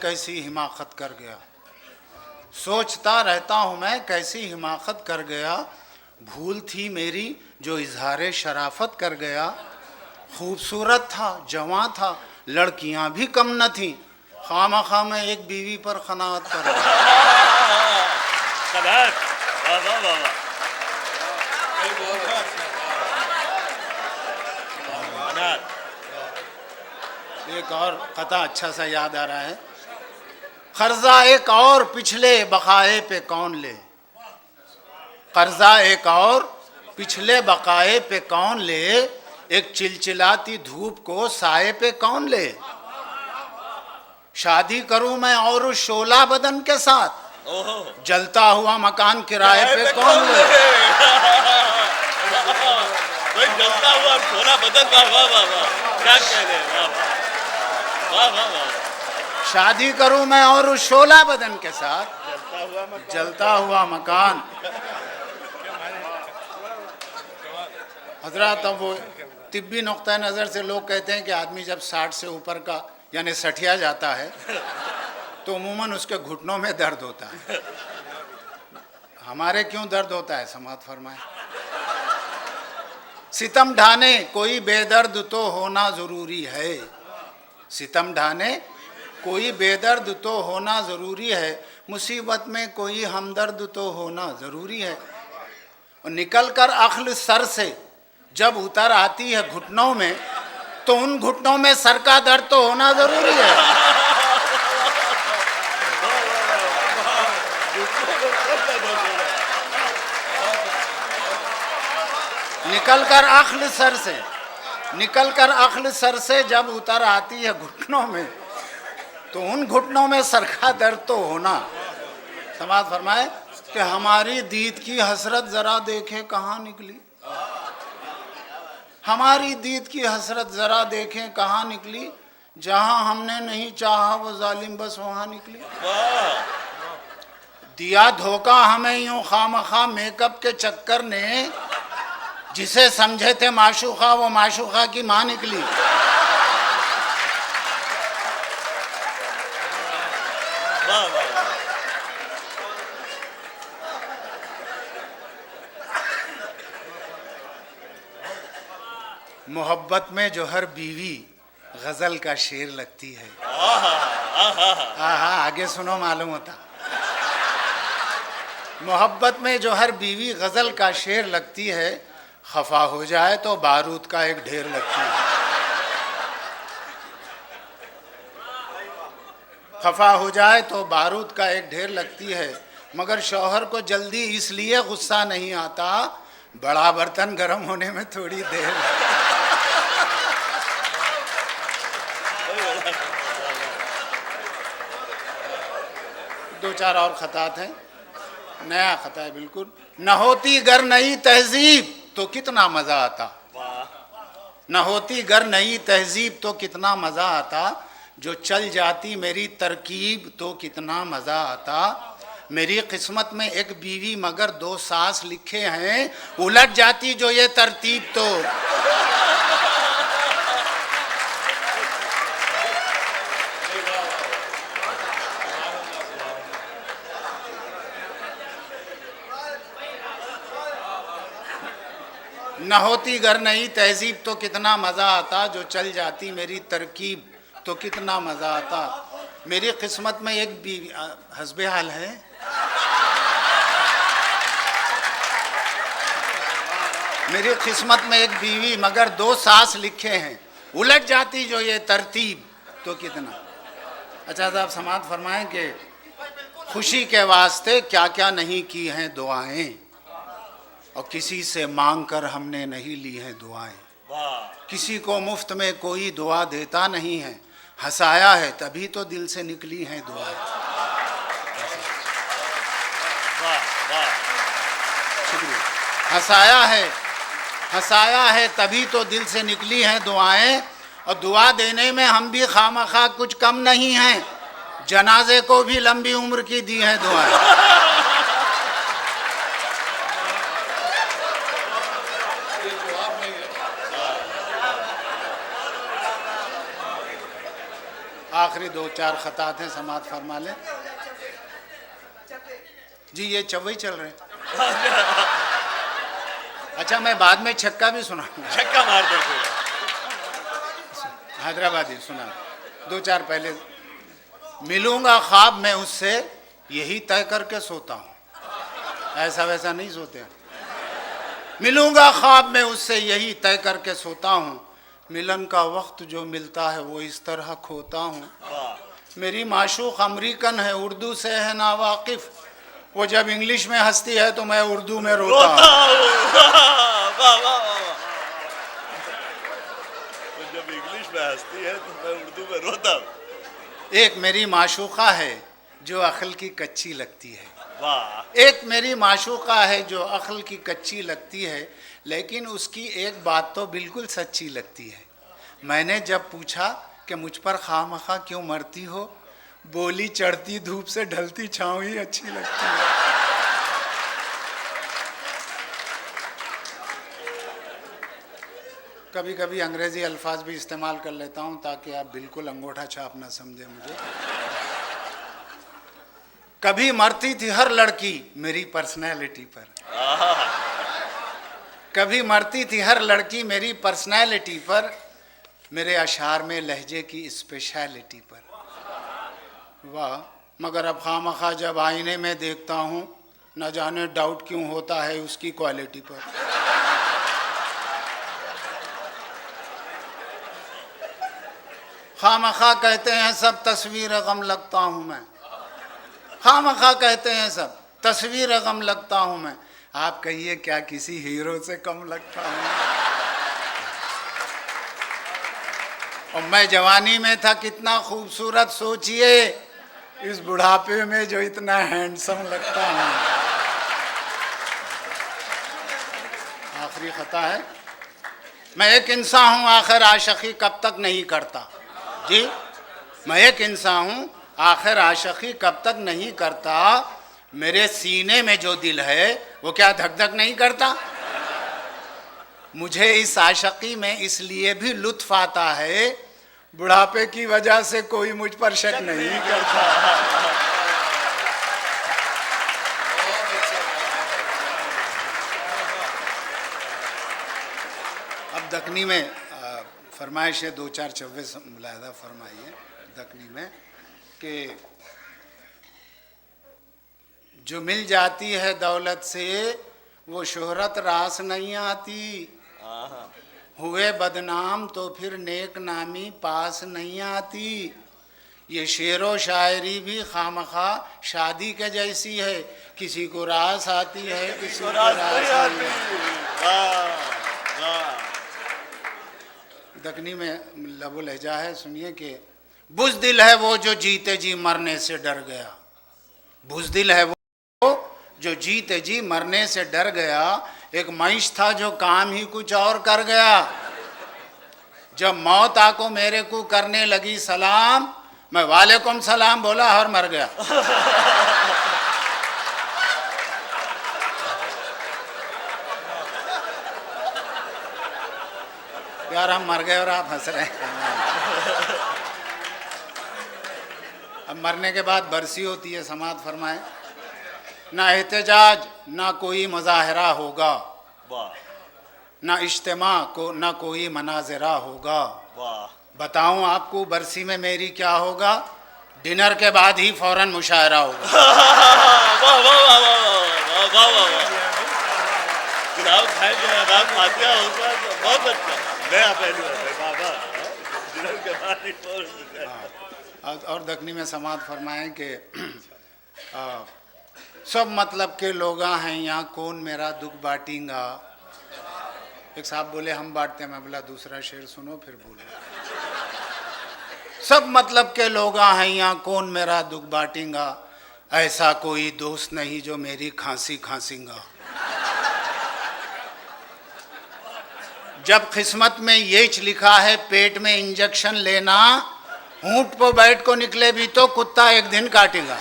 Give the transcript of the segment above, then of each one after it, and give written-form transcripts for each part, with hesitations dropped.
कैसी हिमाकत कर गया, सोचता रहता हूँ मैं कैसी हिमाकत कर गया, भूल थी मेरी जो इजहार शराफत कर गया। खूबसूरत था, जवां था, लड़कियां भी कम न थीं, खामखा मैं एक बीवी पर खनात कर गया। एक और कथा अच्छा सा याद आ रहा है। कर्जा एक और पिछले बकाए पे कौन ले, कर्जा एक और पिछले बकाए पे कौन ले, एक चिलचिलाती धूप को साए पे कौन ले। शादी करूं मैं और उस शोला बदन के साथ, जलता हुआ मकान किराए पे कौन ले। जलता हुआ शोला बदन, वाह वाह वाह वाह, क्या कह रहे हैं, वाह वाह वाह। शादी करूं मैं और उस शोला बदन के साथ, जलता हुआ मकान। हजरत, अब वो तिब्बी नुक्ता नज़र से लोग कहते हैं कि आदमी जब 60 से ऊपर का यानी सठिया जाता है तो अमूमन उसके घुटनों में दर्द होता है। हमारे क्यों दर्द होता है, समात फरमाए। सितम ढाने कोई बेदर्द तो होना ज़रूरी है, सितम ढाने कोई बेदर्द तो होना ज़रूरी है, मुसीबत में कोई हमदर्द तो होना ज़रूरी है। और निकल कर अक्ल सर से जब उतर आती है घुटनों में, तो उन घुटनों में सर का दर्द तो होना ज़रूरी है। निकल कर अक्ल सर से, निकल कर अक्ल सर से जब उतर आती है घुटनों में, तो उन घुटनों में सर का दर्द तो होना। समाज फरमाए कि हमारी दीद की हसरत जरा देखें कहाँ निकली, हमारी दीद की हसरत जरा देखें कहाँ निकली, जहाँ हमने नहीं चाहा वो जालिम बस वहाँ निकली। दिया धोखा हमें यूं खामखा मेकअप के चक्कर ने, जिसे समझे थे माशूका वो माशूका की माँ निकली। मोहब्बत में जो हर बीवी गजल का शेर लगती है। आगे सुनो, मालूम होता। मोहब्बत में जो हर बीवी गजल का शेर लगती है, खफा हो जाए तो बारूद का एक ढेर लगती है। खफा हो जाए तो बारूद का एक ढेर लगती है, मगर शौहर को जल्दी इसलिए गुस्सा नहीं आता, बड़ा बर्तन गर्म होने में थोड़ी देर। दो चार और खतात हैं, नया खता है बिल्कुल। न होती गर नई तहजीब तो कितना मजा आता, न होती गर नई तहजीब तो कितना मजा आता, जो चल जाती मेरी तरकीब तो कितना मजा आता। मेरी किस्मत में एक बीवी मगर 2 सास लिखे हैं, उलट जाती जो ये तरतीब तो। न होती गर नई तहजीब तो कितना मज़ा आता, जो चल जाती मेरी तरकीब तो कितना मज़ा आता। मेरी किस्मत में एक बीवी, हस्बे हाल है, मेरी किस्मत में एक बीवी मगर 2 सास लिखे हैं, उलट जाती जो ये तरतीब तो कितना। अच्छा साहब, समात फरमाएं कि खुशी के वास्ते क्या क्या नहीं की हैं दुआएं, और किसी से मांग कर हमने नहीं ली हैं दुआएं। किसी को मुफ्त में कोई दुआ देता नहीं है, हंसाया है तभी तो दिल से निकली हैं दुआएं। हंसाया है तभी तो दिल से निकली हैं दुआएं, और दुआ देने में हम भी खामखा कुछ कम नहीं हैं, जनाजे को भी लंबी उम्र की दी हैं दुआएं। आखिरी 2-4 खतात हैं, समात फरमा लें जी। ये चौवई चल रहे हैं। अच्छा, मैं बाद में छक्का भी सुनाऊंगा। छक्का मार देते। हैदराबादी सुना 2-4 पहले। मिलूंगा ख्वाब में उससे, यही तय करके सोता हूँ। ऐसा वैसा नहीं सोते हैं। मिलूंगा ख्वाब में उससे, यही तय करके सोता हूँ। मिलन का वक्त जो मिलता है वो इस तरह खोता हूँ। मेरी माशूक अमरीकन है, उर्दू से है ना वाकिफ। वो जब इंग्लिश में हंसती है तो मैं उर्दू में रोता हूँ। तो जब इंग्लिश में हंसती है तो मैं उर्दू में रोता हूँ। एक मेरी माशूका है जो अक्ल की कच्ची लगती है। वाह। एक मेरी माशूका है जो अक्ल की कच्ची लगती है, लेकिन उसकी एक बात तो बिल्कुल सच्ची लगती है। मैंने जब पूछा कि मुझ पर खामखा क्यों मरती हो, बोली चढ़ती धूप से ढलती छाँव ही अच्छी लगती है। कभी कभी अंग्रेजी अल्फाज भी इस्तेमाल कर लेता हूँ ताकि आप बिल्कुल अंगूठा छाप ना समझे मुझे। कभी मरती थी हर लड़की मेरी पर्सनैलिटी पर। कभी मरती थी हर लड़की मेरी पर्सनैलिटी पर, मेरे अशार में लहजे की स्पेशलिटी पर। वाह, मगर अब खामखा जब आईने में देखता हूँ, न जाने डाउट क्यों होता है उसकी क्वालिटी पर। खामखा कहते हैं सब तस्वीर गम लगता हूँ मैं। खामखा कहते हैं सब तस्वीर गम लगता हूँ मैं। आप कहिए क्या किसी हीरो से कम लगता हूँ? और मैं जवानी में था कितना खूबसूरत, सोचिए इस बुढ़ापे में जो इतना हैंडसम लगता हूँ। आखिरी खता है। मैं एक इंसान हूँ आखिर आशिकी कब तक नहीं करता। जी, मैं एक इंसान हूँ आखिर आशिकी कब तक नहीं करता। मेरे सीने में जो दिल है वो क्या धक धक नहीं करता। मुझे इस आशिकी में इसलिए भी लुत्फ आता है, बुढ़ापे की वजह से कोई मुझ पर शक नहीं करता। अब दकनी में फरमाइश है, 2-4 चव्वे मुलाहदा फरमाइए दकनी में कि जो मिल जाती है दौलत से वो शोहरत रास नहीं आती। हुए बदनाम तो फिर नेक नामी पास नहीं आती। ये शेरो शायरी भी खामखा शादी के जैसी है, किसी को रास आती है किसी को रास नहीं आती। दकनी में लबो लहजा है, सुनिए कि बुज़दिल है वो जो जीते जी मरने से डर गया। बुज़दिल है वो जो जीते जी मरने से डर गया। एक मईश था जो काम ही कुछ और कर गया। जब मौत आको मेरे को करने लगी सलाम, मैं वालेकुम सलाम बोला और मर गया। यार हम मर गए और आप हंस रहे हैं। अब मरने के बाद बरसी होती है, समात फरमाए। ना एहतजाज ना कोई मुजाहरा होगा, ना इज्तिमा को ना कोई मनाजरा होगा। बताऊं आपको बरसी में मेरी क्या होगा? डिनर के बाद ही फौरन मुशायरा होगा। बहुत अच्छा नया पहलू है बाबा। डिनर के बाद ही फौरन। और दकनी में समात फरमाएं कि सब मतलब के लोग हैं यहाँ, कौन मेरा दुख बांटेगा। एक साहब बोले हम बांटते हैं, मैं बोला दूसरा शेर सुनो फिर बोलो। सब मतलब के लोग हैं यहाँ, कौन मेरा दुख बांटेगा। ऐसा कोई दोस्त नहीं जो मेरी खांसी खांसीगा। जब किस्मत में ये लिखा है पेट में इंजेक्शन लेना, ऊंट पर बैठ को निकले भी तो कुत्ता एक दिन काटेगा।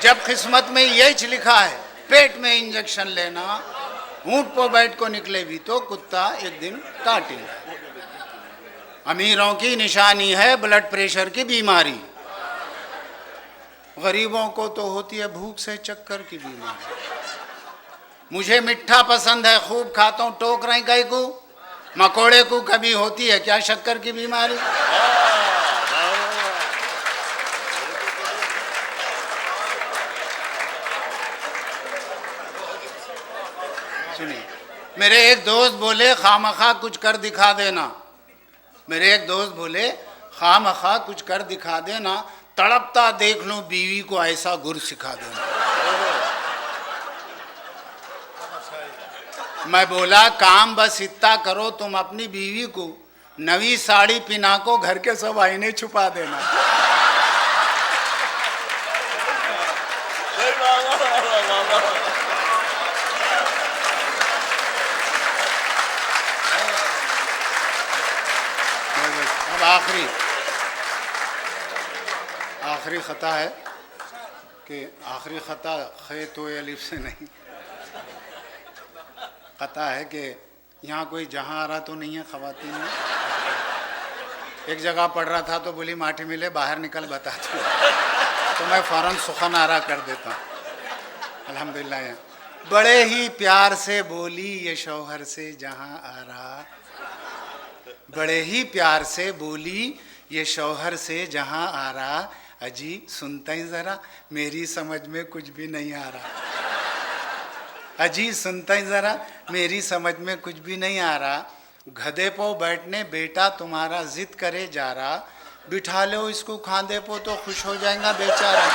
जब किस्मत में यही लिखा है पेट में इंजेक्शन लेना, ऊंट पर बैठ को निकले भी तो कुत्ता एक दिन काटेगा। अमीरों की निशानी है ब्लड प्रेशर की बीमारी, गरीबों को तो होती है भूख से चक्कर की बीमारी। मुझे मिठा पसंद है, खूब खाता हूं, टोक रहे कई को, मकोड़े को कभी होती है क्या शक्कर की बीमारी? सुनिए, मेरे एक दोस्त बोले खामखा कुछ कर दिखा देना, मेरे एक दोस्त बोले खामखा कुछ कर दिखा देना, तड़पता देख लूं बीवी को ऐसा गुर सिखा देना। मैं बोला काम बस इतना करो तुम अपनी बीवी को नवी साड़ी पिना को घर के सब आईने छुपा देना। अब आखिरी खता है कि आखिरी खता खे तो अलिफ से नहीं, खता है कि यहाँ कोई जहाँ आ रहा तो नहीं है ख़वातीन में। एक जगह पढ़ रहा था तो बोली माटी मिले बाहर निकल बता दो, तो मैं फ़ौरन सुखन आरा कर देता हूँ। अल्हम्दुलिल्लाह। बड़े ही प्यार से बोली ये शौहर से जहाँ आ रहा, बड़े ही प्यार से बोली ये शौहर से जहाँ आ रहा, अजी सुनता ही ज़रा मेरी समझ में कुछ भी नहीं आ रहा, अजी सुनता ही ज़रा मेरी समझ में कुछ भी नहीं आ रहा। गधे पो बैठने बेटा तुम्हारा जिद करे जा रहा, बिठा लो इसको खांधे पो तो खुश हो जाएगा बेचारा।